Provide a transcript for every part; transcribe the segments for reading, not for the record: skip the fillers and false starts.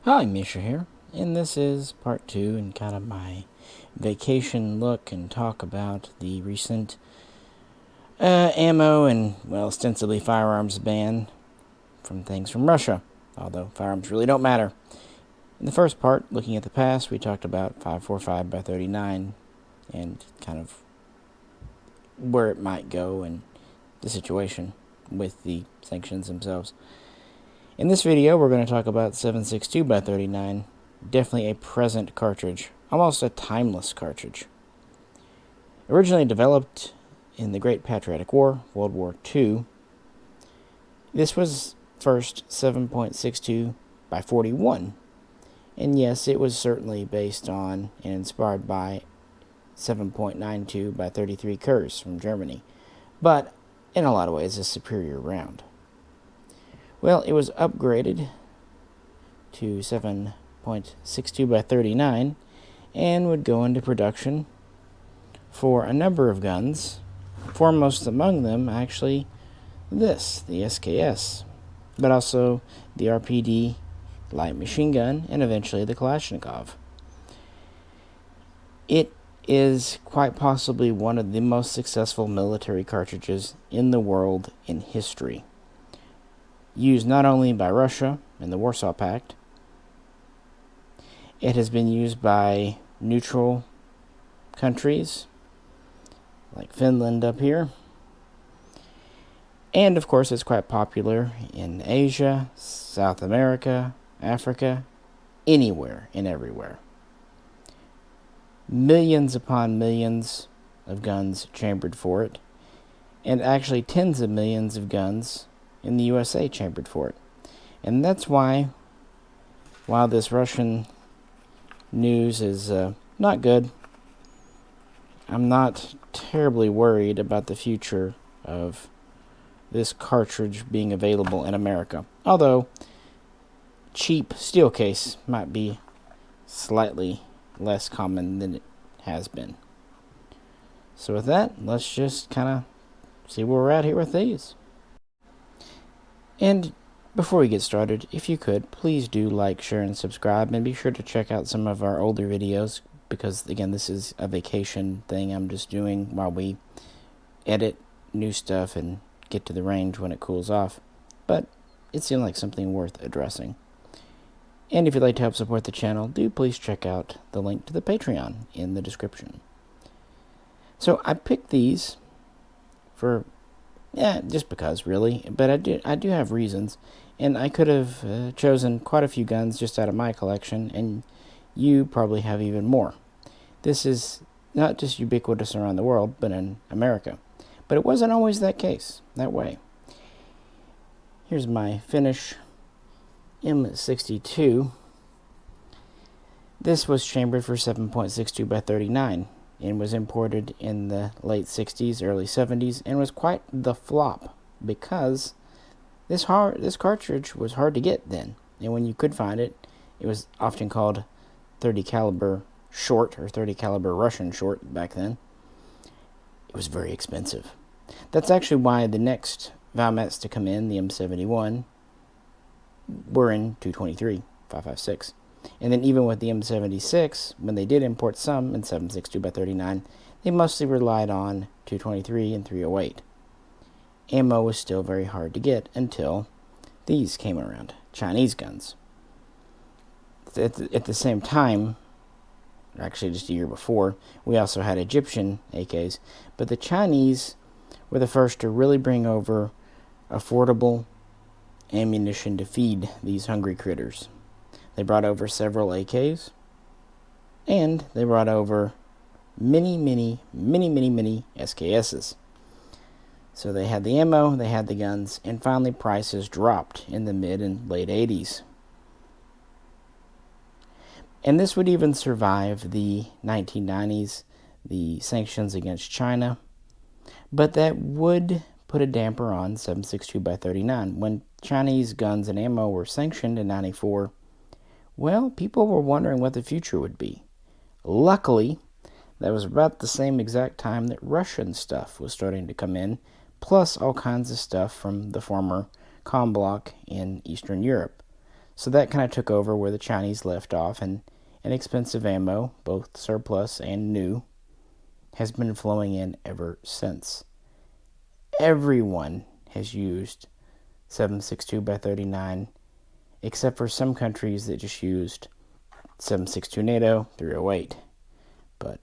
Hi, Misha here, and this is part 2 and kind of my vacation look and talk about the recent ammo and, well, ostensibly firearms ban from things from Russia, although firearms really don't matter. In the first part, looking at the past, we talked about 545 by 39 and kind of where it might go and the situation with the sanctions themselves. In this video, we're going to talk about 7.62 by 39, definitely a present cartridge, almost a timeless cartridge. Originally developed in the Great Patriotic War, World War II, this was first 7.62 by 41, and yes, it was certainly based on and inspired by 7.92 by 33 Kurz from Germany, but in a lot of ways a superior round. Well, it was upgraded to 7.62 by 39 and would go into production for a number of guns, foremost among them actually the SKS, but also the RPD light machine gun and eventually the Kalashnikov. It is quite possibly one of the most successful military cartridges in the world in history. Used not only by Russia in the Warsaw Pact, it has been used by neutral countries like Finland up here, and of course it's quite popular in Asia, South America, Africa, anywhere and everywhere. Millions upon millions of guns chambered for it, and actually tens of millions of guns in the USA chambered for it. And that's why, while this Russian news is not good, I'm not terribly worried about the future of this cartridge being available in America. Although, cheap steel case might be slightly less common than it has been. So with that, let's just kind of see where we're at here with these. And before we get started, if you could, please do like, share, and subscribe, and be sure to check out some of our older videos, because, again, this is a vacation thing I'm just doing while we edit new stuff and get to the range when it cools off, but it seemed like something worth addressing. And if you'd like to help support the channel, do please check out the link to the Patreon in the description. So I picked these for just because, really. But I do have reasons, and I could have chosen quite a few guns just out of my collection, and you probably have even more. This is not just ubiquitous around the world, but in America. But it wasn't always that way. Here's my Finnish M62. This was chambered for 7.62 by 39. And was imported in the late 60s, early 70s, and was quite the flop because this cartridge was hard to get then. And when you could find it, it was often called 30 caliber short or 30 caliber Russian short back then. It was very expensive. That's actually why the next Valmets to come in, the M71, were in 223, 5.56. And then even with the M76, when they did import some in 7.62 by 39, they mostly relied on 223 and 308. Ammo was still very hard to get until these came around, Chinese guns. At the same time, actually just a year before, we also had Egyptian AKs, but the Chinese were the first to really bring over affordable ammunition to feed these hungry critters. They brought over several AKs, and they brought over many SKSs. So they had the ammo, they had the guns, and finally prices dropped in the mid and late 80s. And this would even survive the 1990s, the sanctions against China, but that would put a damper on 7.62 by 39. When Chinese guns and ammo were sanctioned in 94, well, people were wondering what the future would be. Luckily, that was about the same exact time that Russian stuff was starting to come in, plus all kinds of stuff from the former Com bloc in Eastern Europe. So that kind of took over where the Chinese left off, and inexpensive ammo, both surplus and new, has been flowing in ever since. Everyone has used 7.62x39, except for some countries that just used 7.62 NATO 308. But,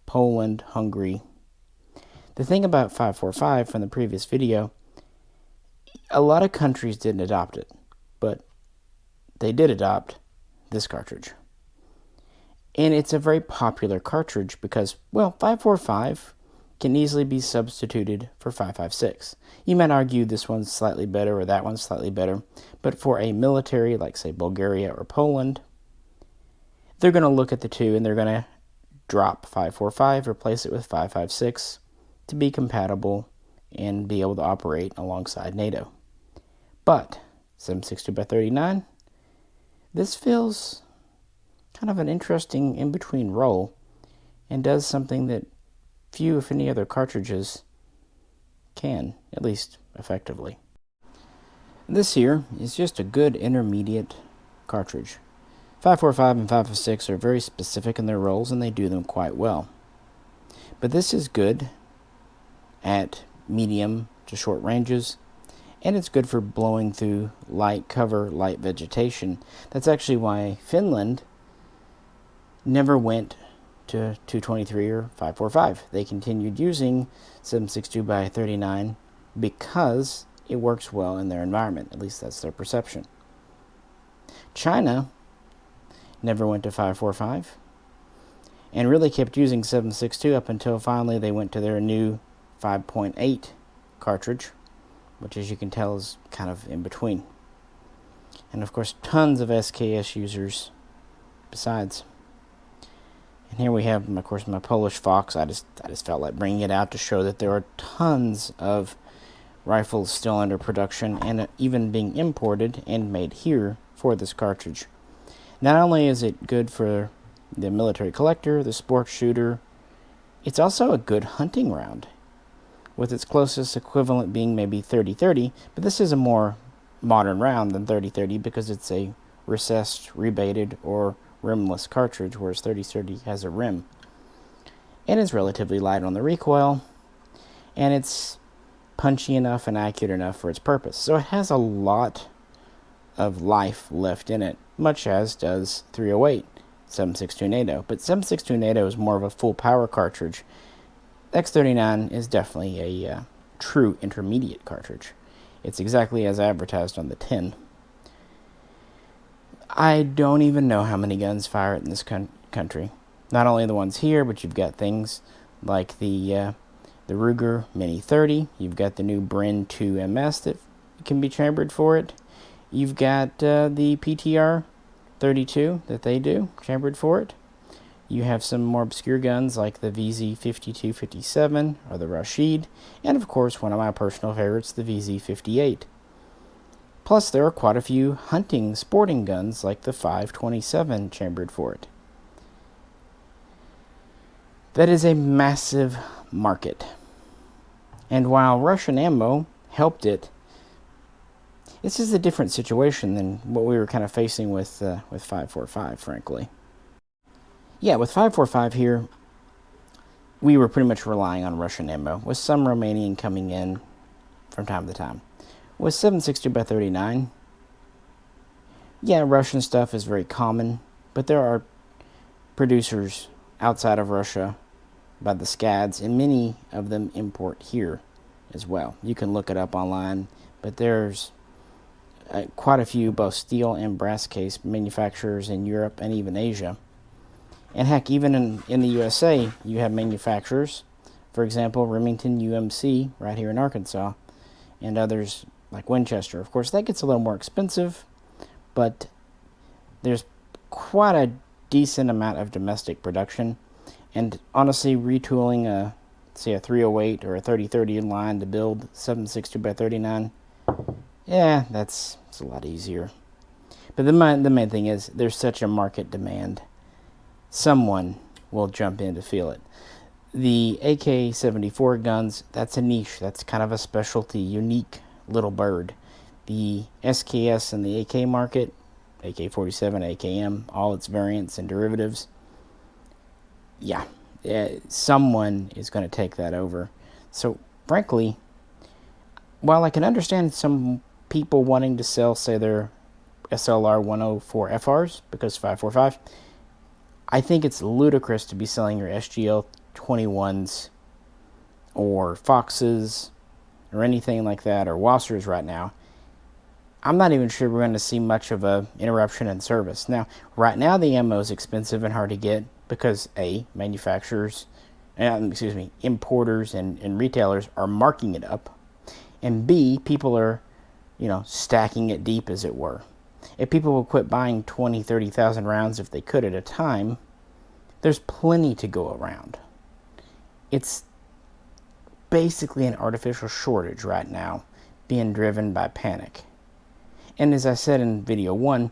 Poland, Hungary. The thing about 5.45 from the previous video, a lot of countries didn't adopt it, but they did adopt this cartridge. And it's a very popular cartridge because, 5.45 can easily be substituted for 5.56. You might argue this one's slightly better or that one's slightly better, but for a military like, say, Bulgaria or Poland, they're going to look at the two and they're going to drop 5.45, replace it with 5.56 to be compatible and be able to operate alongside NATO. But 7.62x39, this feels kind of an interesting in-between role and does something that few, if any, other cartridges can, at least effectively. This here is just a good intermediate cartridge. 5.45 and 5.56 are very specific in their roles and they do them quite well. But this is good at medium to short ranges, and it's good for blowing through light cover, light vegetation. That's actually why Finland never went to 223 or 5.45. They continued using 7.62x39 because it works well in their environment. At least that's their perception. China never went to 5.45 and really kept using 7.62 up until finally they went to their new 5.8 cartridge, which, as you can tell, is kind of in between. And of course, tons of SKS users besides. And here we have, of course, my Polish Fox. I just felt like bringing it out to show that there are tons of rifles still under production and even being imported and made here for this cartridge. Not only is it good for the military collector, the sports shooter, it's also a good hunting round, with its closest equivalent being maybe 30-30, but this is a more modern round than 30-30 because it's a recessed, rebated, or rimless cartridge, whereas 30-30 has a rim. And it's relatively light on the recoil, and it's punchy enough and accurate enough for its purpose. So it has a lot of life left in it, much as does 308, 7.62 NATO. But 7.62 NATO is more of a full power cartridge. X39 is definitely a true intermediate cartridge. It's exactly as advertised on the tin. I don't even know how many guns fire it in this country. Not only the ones here, but you've got things like the Ruger Mini 30. You've got the new Bren 2 MS that can be chambered for it. You've got the PTR 32 that they do, chambered for it. You have some more obscure guns like the VZ5257 or the Rashid, and of course one of my personal favorites, the VZ58. Plus there are quite a few hunting sporting guns like the 527 chambered for it. That is a massive market. And while Russian ammo helped it, this is a different situation than what we were kind of facing with 5.45, frankly. Yeah, with 5.45 here, we were pretty much relying on Russian ammo, with some Romanian coming in from time to time. With 7.62x39, yeah, Russian stuff is very common, but there are producers outside of Russia by the scads, and many of them import here as well. You can look it up online, but there's quite a few both steel and brass case manufacturers in Europe and even Asia. And heck, even in the USA, you have manufacturers, for example, Remington UMC right here in Arkansas, and others like Winchester. Of course, that gets a little more expensive, but there's quite a decent amount of domestic production. And honestly, retooling say a 308 or a 30-30 line to build 7.62x39, yeah, it's a lot easier. But the main thing is there's such a market demand. Someone will jump in to feel it. The AK-74 guns, that's a niche. That's kind of a specialty, unique little bird. The SKS and the AK market, AK-47, AKM, all its variants and derivatives. Yeah, someone is going to take that over. So, frankly, while I can understand some people wanting to sell, say, their SLR 104 FRs because 545, I think it's ludicrous to be selling your SGL 21s or Foxes or anything like that, or Wassers right now. I'm not even sure we're going to see much of a interruption in service. Now, right now the ammo is expensive and hard to get because A, manufacturers, importers and retailers are marking it up, and B, people are, stacking it deep, as it were. If people will quit buying 20, 30,000 rounds if they could at a time, there's plenty to go around. It's basically an artificial shortage right now, being driven by panic. And as I said in video 1,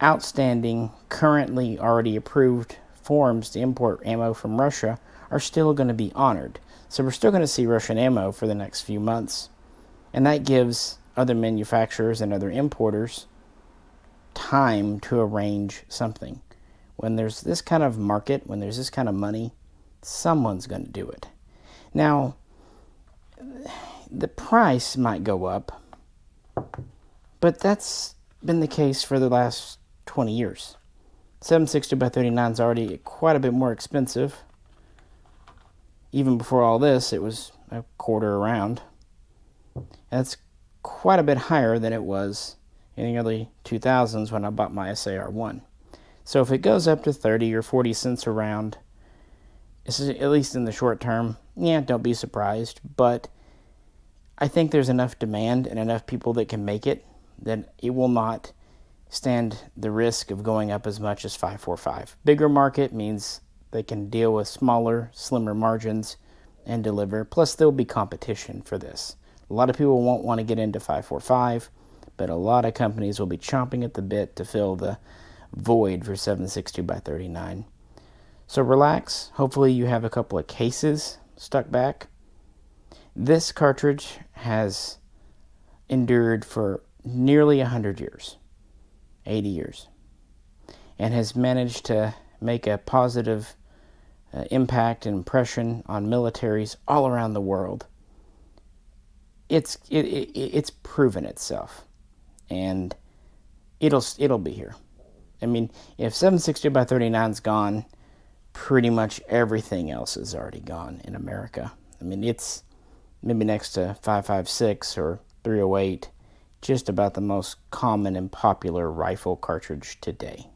outstanding, currently already approved forms to import ammo from Russia are still going to be honored. So we're still going to see Russian ammo for the next few months. And that gives other manufacturers and other importers time to arrange something. When there's this kind of market, when there's this kind of money, someone's going to do it. Now, the price might go up, but that's been the case for the last 20 years. 7.62x39 is already quite a bit more expensive. Even before all this, it was a quarter a round. That's quite a bit higher than it was in the early 2000s when I bought my SAR-1. So if it goes up to 30 or 40 cents a round, at least in the short term, don't be surprised. But I think there's enough demand and enough people that can make it that it will not stand the risk of going up as much as 545. Bigger market means they can deal with smaller, slimmer margins and deliver. Plus, there'll be competition for this. A lot of people won't want to get into 545, but a lot of companies will be chomping at the bit to fill the void for 7.62x39. So relax. Hopefully you have a couple of cases stuck back. This cartridge has endured for nearly 100 years, 80 years, and has managed to make a positive impact and impression on militaries all around the world. It's proven itself, and it'll be here. I mean, if 7.62x39's gone, pretty much everything else is already gone in America. I mean, it's maybe next to 5.56 or 308, just about the most common and popular rifle cartridge today.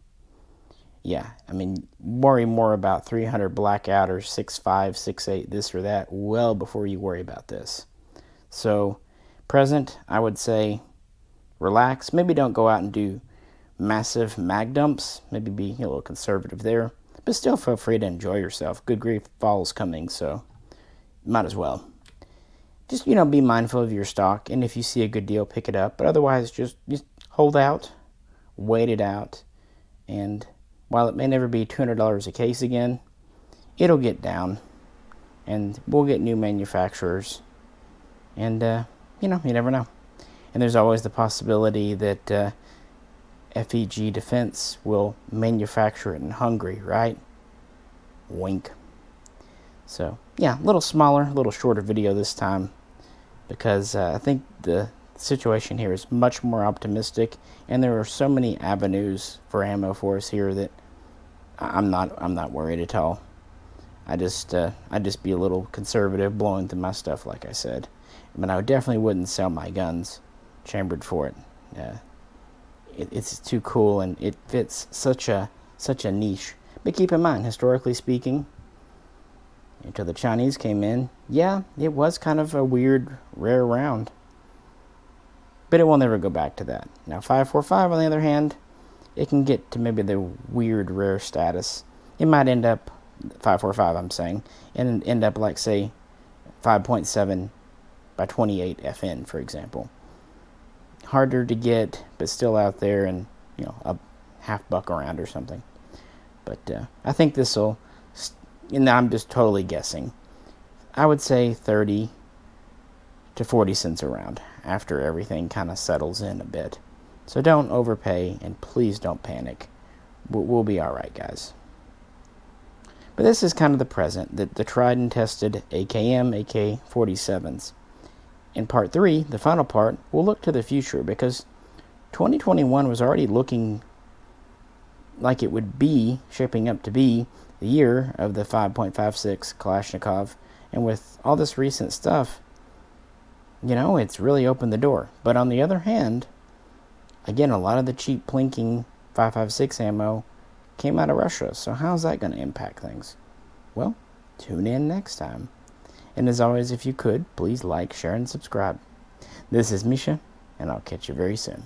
Yeah, I mean, worry more about 300 blackout or 6.5, 6.8, this or that, well before you worry about this. So, present, I would say, relax. Maybe don't go out and do massive mag dumps. Maybe be a little conservative there. But still feel free to enjoy yourself. Good grief, fall's coming, so might as well. Just, be mindful of your stock, and if you see a good deal, pick it up. But otherwise, just hold out, wait it out, and while it may never be $200 a case again, it'll get down, and we'll get new manufacturers, and, you never know. And there's always the possibility that FEG Defense will manufacture it in Hungary, right? Wink. So, a little smaller, a little shorter video this time, because I think the situation here is much more optimistic, and there are so many avenues for ammo for us here that I'm not worried at all. I just be a little conservative, blowing through my stuff, like I said. But I definitely wouldn't sell my guns chambered for it. It's too cool, and it fits such a niche. But keep in mind, historically speaking, until the Chinese came in, it was kind of a weird, rare round. But it will never go back to that. Now, 545, on the other hand, it can get to maybe the weird, rare status. It might end up, 545, I'm saying, and end up like, say, 5.7 by 28 FN, for example. Harder to get, but still out there, and, a $50 around or something. But I think this will, and I'm just totally guessing, I would say 30 to 40 cents around after everything kind of settles in a bit. So don't overpay, and please don't panic. We'll be alright, guys. But this is kind of the present, the tried and tested AKM, AK-47s. In part 3, the final part, we'll look to the future, because 2021 was already looking like it would be, shaping up to be, the year of the 5.56 Kalashnikov. And with all this recent stuff, it's really opened the door. But on the other hand, again, a lot of the cheap plinking 5.56 ammo came out of Russia. So how's that going to impact things? Well, tune in next time. And as always, if you could, please like, share, and subscribe. This is Misha, and I'll catch you very soon.